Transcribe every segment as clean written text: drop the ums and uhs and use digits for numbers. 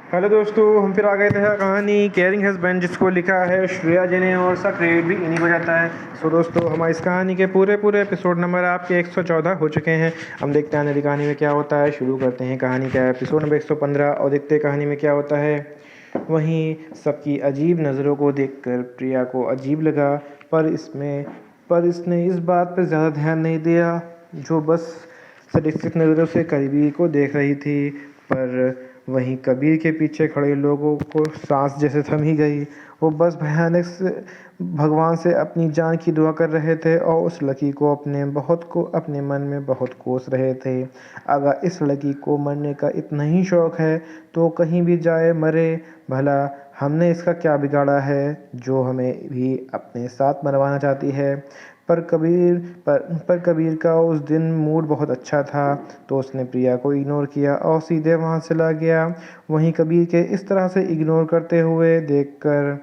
Hello दोस्तों, हम फिर आ गए थे कहानी केयरिंग हस्बैंड, जिसको लिखा है श्रेया जी ने और उसका क्रेडिट भी इन्हीं को जाता है। सो दोस्तों, हमारी इस कहानी के पूरे एपिसोड नंबर आपके 114 हो चुके हैं। हम देखते हैं नई कहानी में क्या होता है। शुरू करते हैं कहानी का एपिसोड नंबर 115 और देखते हैं कहानी में क्या होता है। वहीं सबकी अजीब नज़रों को देखकर प्रिया को अजीब लगा, पर इसने इस बात पर ज़्यादा ध्यान नहीं दिया, जो बस सटिस्टिक नज़रों से करीबी को देख रही थी। पर वहीं कबीर के पीछे खड़े लोगों को सांस जैसे थम ही गई। वो बस भयानक से भगवान से अपनी जान की दुआ कर रहे थे और उस लड़की को अपने मन में बहुत कोस रहे थे। अगर इस लड़की को मरने का इतना ही शौक है तो कहीं भी जाए मरे, भला हमने इसका क्या बिगाड़ा है जो हमें भी अपने साथ मरवाना चाहती है। पर कबीर का उस दिन मूड बहुत अच्छा था, तो उसने प्रिया को इग्नोर किया और सीधे वहाँ चला गया। वहीं कबीर के इस तरह से इग्नोर करते हुए देखकर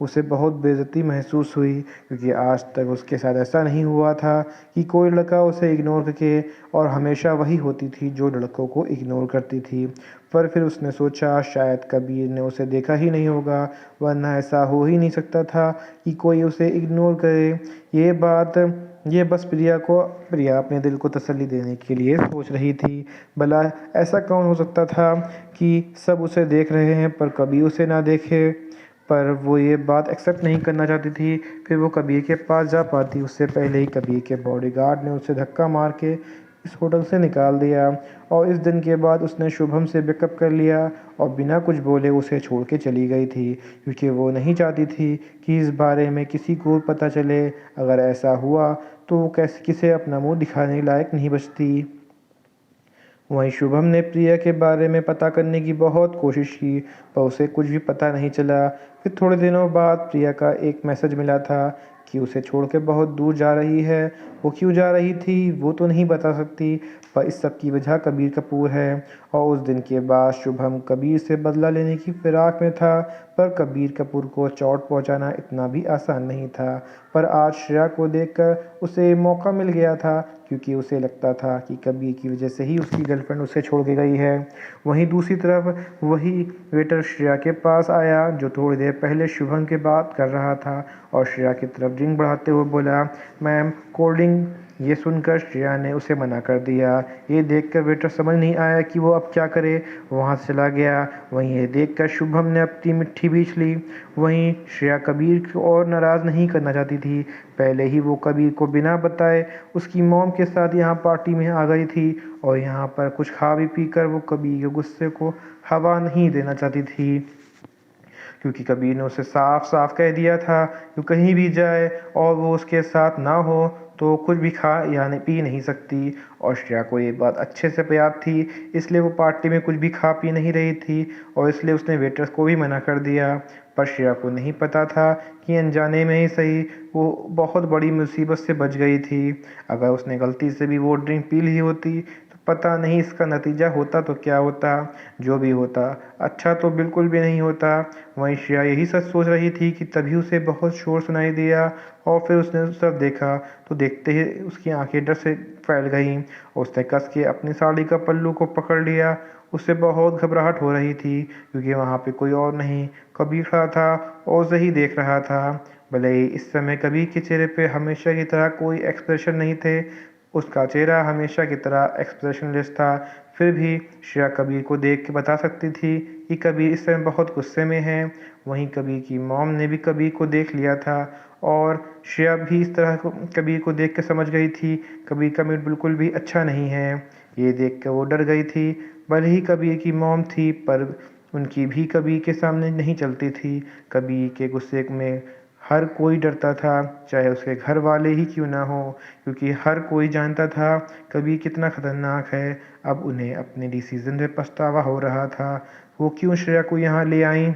उसे बहुत बेइज्जती महसूस हुई, क्योंकि आज तक उसके साथ ऐसा नहीं हुआ था कि कोई लड़का उसे इग्नोर करके, और हमेशा वही होती थी जो लड़कों को इग्नोर करती थी। पर फिर उसने सोचा शायद कबीर ने उसे देखा ही नहीं होगा, वरना ऐसा हो ही नहीं सकता था कि कोई उसे इग्नोर करे। ये बस प्रिया अपने दिल को तसल्ली देने के लिए सोच रही थी। भला ऐसा कौन हो सकता था कि सब उसे देख रहे हैं पर कभी उसे ना देखे। पर वो ये बात एक्सेप्ट नहीं करना चाहती थी। फिर वो कबीर के पास जा पाती उससे पहले ही कबीर के बॉडीगार्ड ने उसे धक्का मार के इस होटल से निकाल दिया, और इस दिन के बाद उसने शुभम से ब्रेकअप कर लिया और बिना कुछ बोले उसे छोड़ के चली गई थी, क्योंकि वो नहीं चाहती थी कि इस बारे में किसी को पता चले। अगर ऐसा हुआ तो वो कैसे किसे अपना मुंह दिखाने लायक नहीं बचती। वहीं शुभम ने प्रिया के बारे में पता करने की बहुत कोशिश की, पर उसे कुछ भी पता नहीं चला। फिर थोड़े दिनों बाद प्रिया का एक मैसेज मिला था कि उसे छोड़ के बहुत दूर जा रही है। वो क्यों जा रही थी वो तो नहीं बता सकती, पर इस सब की वजह कबीर कपूर है। और उस दिन के बाद शुभम कबीर से बदला लेने की फिराक में था, पर कबीर कपूर को चोट पहुंचाना इतना भी आसान नहीं था। पर आज श्रेया को देखकर उसे मौका मिल गया था, क्योंकि उसे लगता था कि कबीर की वजह से ही उसकी गर्लफ्रेंड उसे छोड़ के गई है। वहीं दूसरी तरफ वही वेटर श्रेया के पास आया, जो थोड़ी देर पहले शुभम के बात कर रहा था, और श्रेया की तरफ ड्रिंक बढ़ाते हुए बोला, मैम कोल्ड ड्रिंक। ये सुनकर श्रेया ने उसे मना कर दिया। ये देखकर वेटर समझ नहीं आया कि वो अब क्या करे, वहाँ से चला गया। वहीं ये देखकर शुभम ने अपनी मिट्टी बींच ली। वहीं श्रेया कबीर को और नाराज़ नहीं करना चाहती थी। पहले ही वो कबीर को बिना बताए उसकी मॉम के साथ यहाँ पार्टी में आ गई थी, और यहाँ पर कुछ खा भी पी कर वो कबीर के गुस्से को हवा नहीं देना चाहती थी, क्योंकि कबीर ने उसे साफ साफ कह दिया था कि कहीं भी जाए और वो उसके साथ ना हो तो कुछ भी खा या पी नहीं सकती। और श्रेया को ये बात अच्छे से याद थी, इसलिए वो पार्टी में कुछ भी खा पी नहीं रही थी, और इसलिए उसने वेटर्स को भी मना कर दिया। पर श्रेया को नहीं पता था कि अनजाने में ही सही वो बहुत बड़ी मुसीबत से बच गई थी। अगर उसने गलती से भी वो ड्रिंक पी ली होती तो पता नहीं इसका नतीजा होता तो क्या होता। जो भी होता अच्छा तो बिल्कुल भी नहीं होता। वहीं श्रेया यही सच सोच रही थी कि तभी उसे बहुत शोर सुनाई दिया, और फिर उसने उस तरफ देखा तो देखते ही उसकी आंखें डर से फैल गईं, और उसने कस के अपनी साड़ी का पल्लू को पकड़ लिया। उसे बहुत घबराहट हो रही थी, क्योंकि वहाँ पे कोई और नहीं, कबीर खड़ा था और उसे ही देख रहा था। भले ही इस समय कबीर के चेहरे पे हमेशा की तरह कोई एक्सप्रेशन नहीं थे, उसका चेहरा हमेशा की तरह एक्सप्रेशनलेस था, फिर भी श्रेया कबीर को देख के बता सकती थी कि कबीर इस समय बहुत गुस्से में है। वहीं कबीर की मॉम ने भी कबीर को देख लिया था, और श्रेया भी इस तरह कबीर को देख के समझ गई थी कबीर का मूड बिल्कुल भी अच्छा नहीं है। ये देख कर वो डर गई थी। भले ही कबीर की मॉम थी, पर उनकी भी कबीर के सामने नहीं चलती थी। कबीर के गुस्से में हर कोई डरता था, चाहे उसके घर वाले ही क्यों ना हो, क्योंकि हर कोई जानता था कबीर कितना खतरनाक है। अब उन्हें अपने डिसीजन पे पछतावा हो रहा था, वो क्यों श्रेया को यहाँ ले आई।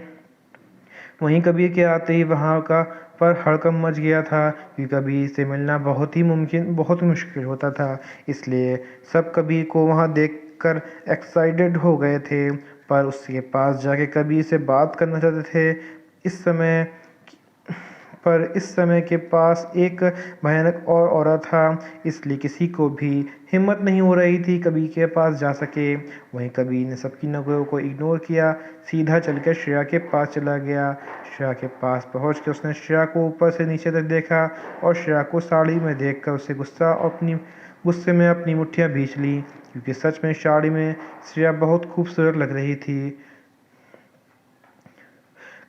वहीं कबीर के आते ही वहाँ का पर हड़कंप मच गया था, कि कबीर से मिलना बहुत मुश्किल होता था। इसलिए सब कबीर को वहाँ देखकर एक्साइटेड हो गए थे, पर उसके पास जाके कबीर से बात करना चाहते थे। इस समय पर इस समय के पास एक भयानक और औरत था, इसलिए किसी को भी हिम्मत नहीं हो रही थी कबीर के पास जा सके। वहीं कबीर ने सबकी नज़रों को इग्नोर किया, सीधा चलकर श्रेया के पास चला गया। श्रेया के पास पहुँच के उसने श्रेया को ऊपर से नीचे तक देखा और श्रेया को साड़ी में देखकर उसे गुस्से में अपनी मुट्ठियाँ भींच ली, क्योंकि सच में साड़ी में श्रेया बहुत खूबसूरत लग रही थी।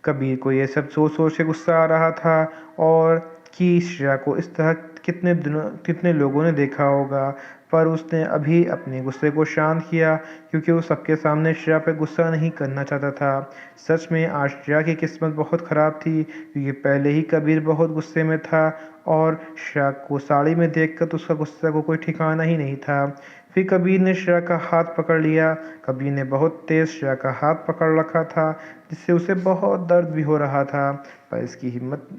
कबीर को ये सब सोच सोच के गुस्सा आ रहा था और कि श्रेया को इस तरह कितने लोगों ने देखा होगा, पर उसने अभी अपने गुस्से को शांत किया, क्योंकि वो सबके सामने श्रेया पे गुस्सा नहीं करना चाहता था। सच में आज श्रेया की किस्मत बहुत ख़राब थी, क्योंकि पहले ही कबीर बहुत गुस्से में था और श्रेया को साड़ी में देखकर तो उसका गुस्से को कोई ठिकाना ही नहीं था। फिर कबीर ने श्रेया का हाथ पकड़ लिया। कबीर ने बहुत तेज़ श्रेया का हाथ पकड़ रखा था, जिससे उसे बहुत दर्द भी हो रहा था, पर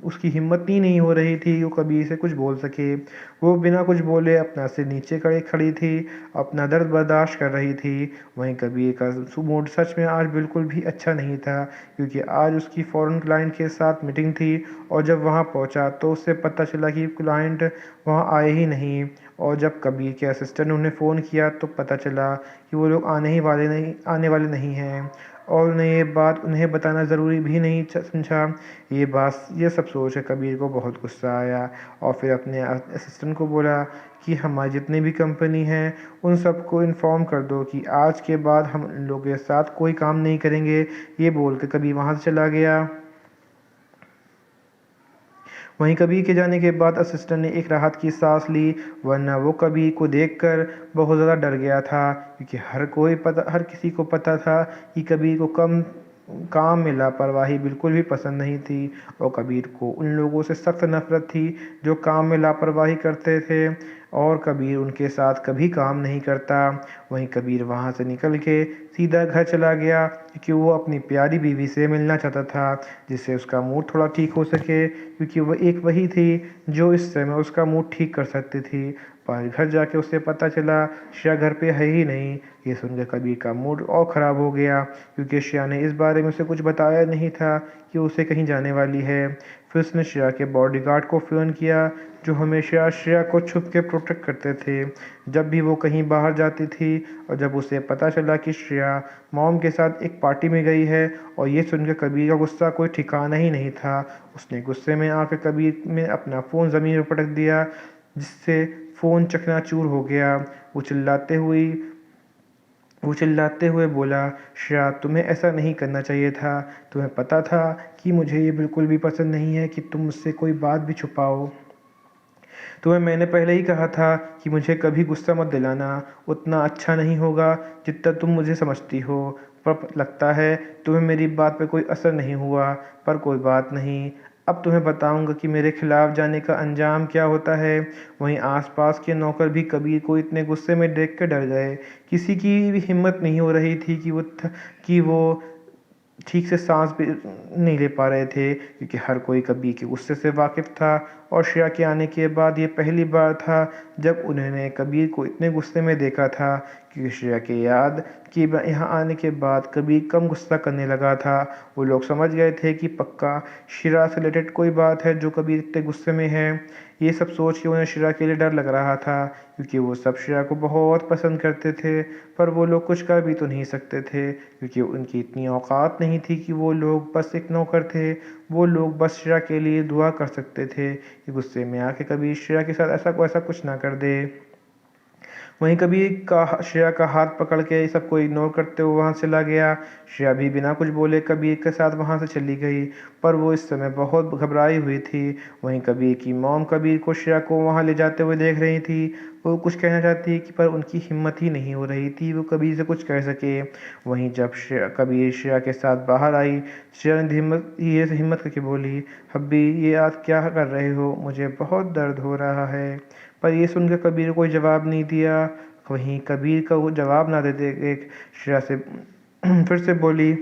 उसकी हिम्मत ही नहीं हो रही थी वो कबीर से कुछ बोल सके। वो बिना कुछ बोले अपना सिर नीचे खड़ी थी, अपना दर्द बर्दाश्त कर रही थी। वहीं कबीर का मूड सच में आज बिल्कुल भी अच्छा नहीं था, क्योंकि आज उसकी फ़ॉरेन क्लाइंट के साथ मीटिंग थी और जब वहाँ पहुँचा तो उसे पता चला कि क्लाइंट वहाँ आए ही नहीं। और जब कबीर के असिस्टेंट ने उन्हें फ़ोन किया तो पता चला कि वो लोग आने वाले नहीं हैं, और उन्हें ये बात उन्हें बताना ज़रूरी भी नहीं समझा। ये सब सोच के कबीर को बहुत गुस्सा आया और फिर अपने असिस्टेंट को बोला कि हमारी जितनी भी कंपनी हैं उन सबको इन्फॉर्म कर दो कि आज के बाद हम इन लोगों के साथ कोई काम नहीं करेंगे। ये बोल के कबीर वहाँ से चला गया। वहीं कबीर के जाने के बाद असिस्टेंट ने एक राहत की सांस ली, वरना वो कबीर को देखकर बहुत ज़्यादा डर गया था, क्योंकि हर किसी को पता था कि कबीर को काम में लापरवाही बिल्कुल भी पसंद नहीं थी और कबीर को उन लोगों से सख्त नफ़रत थी जो काम में लापरवाही करते थे, और कबीर उनके साथ कभी काम नहीं करता। वहीं कबीर वहाँ से निकल के सीधा घर चला गया, क्योंकि वो अपनी प्यारी बीवी से मिलना चाहता था, जिससे उसका मूड थोड़ा ठीक हो सके, क्योंकि वही थी जो इस समय उसका मूड ठीक कर सकती थी। पर घर जाके उसे पता चला श्रेया घर पे है ही नहीं। ये सुनकर कबीर का मूड और ख़राब हो गया, क्योंकि श्रेया ने इस बारे में उसे कुछ बताया नहीं था कि उसे कहीं जाने वाली है। फिर उसने श्रेया के बॉडीगार्ड को फ़ोन किया, जो हमेशा श्रेया को छुप के प्रोटेक्ट करते थे जब भी वो कहीं बाहर जाती थी। और जब उसे पता चला कि श्रेया मॉम के साथ एक पार्टी में गई है, और ये सुनकर कबीर का गुस्सा कोई ठिकाना ही नहीं था। उसने गुस्से में आकर कबीर में अपना फ़ोन ज़मीन पर पटक दिया, जिससे फ़ोन चकनाचूर हो गया। वो चिल्लाते हुए बोला, श्रेया तुम्हें ऐसा नहीं करना चाहिए था। तुम्हें पता था कि मुझे ये बिल्कुल भी पसंद नहीं है कि तुम मुझसे कोई बात भी छुपाओ। तुम्हें मैंने पहले ही कहा था कि मुझे कभी गुस्सा मत दिलाना, उतना अच्छा नहीं होगा जितना तुम मुझे समझती हो। पर लगता है तुम्हें मेरी बात पे कोई असर नहीं हुआ, पर कोई बात नहीं, अब तुम्हें बताऊंगा कि मेरे खिलाफ जाने का अंजाम क्या होता है। वहीं आसपास के नौकर भी कबीर को इतने गुस्से में देख कर डर गए। किसी की भी हिम्मत नहीं हो रही थी कि वो ठीक से सांस भी नहीं ले पा रहे थे, क्योंकि हर कोई कबीर के गुस्से से वाकिफ़ था। और श्रेया के आने के बाद ये पहली बार था जब उन्होंने कबीर को इतने गुस्से में देखा था, क्योंकि श्रेया के याद कि यहाँ आने के बाद कबीर कम गुस्सा करने लगा था। वो लोग समझ गए थे कि पक्का श्रेया से रिलेटेड कोई बात है जो कबीर इतने गुस्से में है। ये सब सोच के उन्हें श्रेया के लिए डर लग रहा था, क्योंकि वो सब श्रेया को बहुत पसंद करते थे, पर वो लोग कुछ कर भी तो नहीं सकते थे, क्योंकि उनकी इतनी औकात नहीं थी कि वो लोग बस एक नौकर थे। वो लोग बस श्रेया के लिए दुआ कर सकते थे कि गुस्से में आके कभी श्रेया के साथ ऐसा कुछ ना कर दे। वहीं कबीर का श्रेया का हाथ पकड़ के सबको इग्नोर करते हुए वहाँ चला गया। श्रेया भी बिना कुछ बोले कबीर के साथ वहाँ से चली गई, पर वो इस समय बहुत घबराई हुई थी। वहीं कबीर की मॉम कबीर को श्रेया को वहाँ ले जाते हुए देख रही थी। वो कुछ कहना चाहती कि पर उनकी हिम्मत ही नहीं हो रही थी वो कबीर से कुछ कह सके। वहीं जब कबीर श्रेया के साथ बाहर आई, श्रेया ने हिम्मत करके बोली, हब्बी ये आप क्या कर रहे हो, मुझे बहुत दर्द हो रहा है। पर ये सुनकर कबीर कोई जवाब नहीं दिया। वहीं कबीर का वो जवाब ना देते एक श्रेया से फिर से बोली,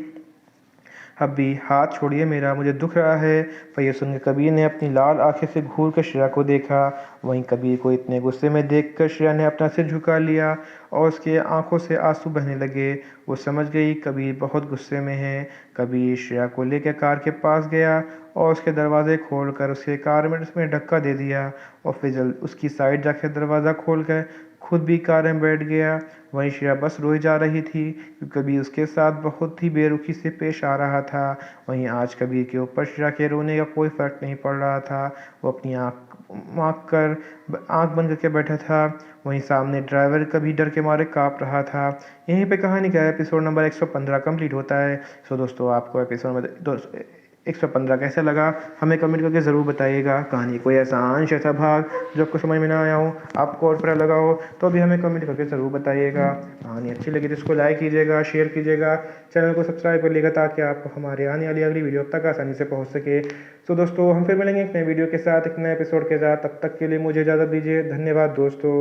अभी हाथ छोड़िए मेरा, मुझे दुख रहा है। पर यह सुनकर कबीर ने अपनी लाल आंखें से घूर कर श्रेया को देखा। वहीं कबीर को इतने गुस्से में देखकर श्रेया ने अपना सिर झुका लिया और उसके आंखों से आंसू बहने लगे। वो समझ गई कबीर बहुत गुस्से में है। कबीर श्रेया को लेकर कार के पास गया और उसके दरवाजे खोलकर उसके कार में उसमें धक्का दे दिया और फिर जल्द उसकी साइड जाकर दरवाज़ा खोलकर खुद भी कार में बैठ गया। वहीं श्रेया बस रोई जा रही थी क्योंकि कबीर उसके साथ बहुत ही बेरुखी से पेश आ रहा था। वहीं आज कबीर के ऊपर श्रेया के रोने का कोई फर्क नहीं पड़ रहा था। वो अपनी आँख बंद करके बैठा था। वहीं सामने ड्राइवर कभी डर के मारे काँप रहा था। यहीं पे कहानी का एपिसोड नंबर 115 कंप्लीट होता है। सो दोस्तों, आपको एपिसोड नंबर 115 कैसा लगा हमें कमेंट करके ज़रूर बताइएगा। कहानी कोई ऐसा अंश ऐसा भाग जो आपको समझ में ना आया हो, आपको और बुरा लगा हो, तो भी हमें कमेंट करके ज़रूर बताइएगा। कहानी अच्छी लगी तो इसको लाइक कीजिएगा, शेयर कीजिएगा, चैनल को सब्सक्राइब कर लीजिएगा ताकि आपको हमारे आने वाली अगली वीडियो अब तक आसानी से पहुँच सके। तो दोस्तों, हम फिर मिलेंगे एक नए वीडियो के साथ, एक नए एपिसोड के साथ। तब तक के लिए मुझे इजाज़त दीजिए। धन्यवाद दोस्तों।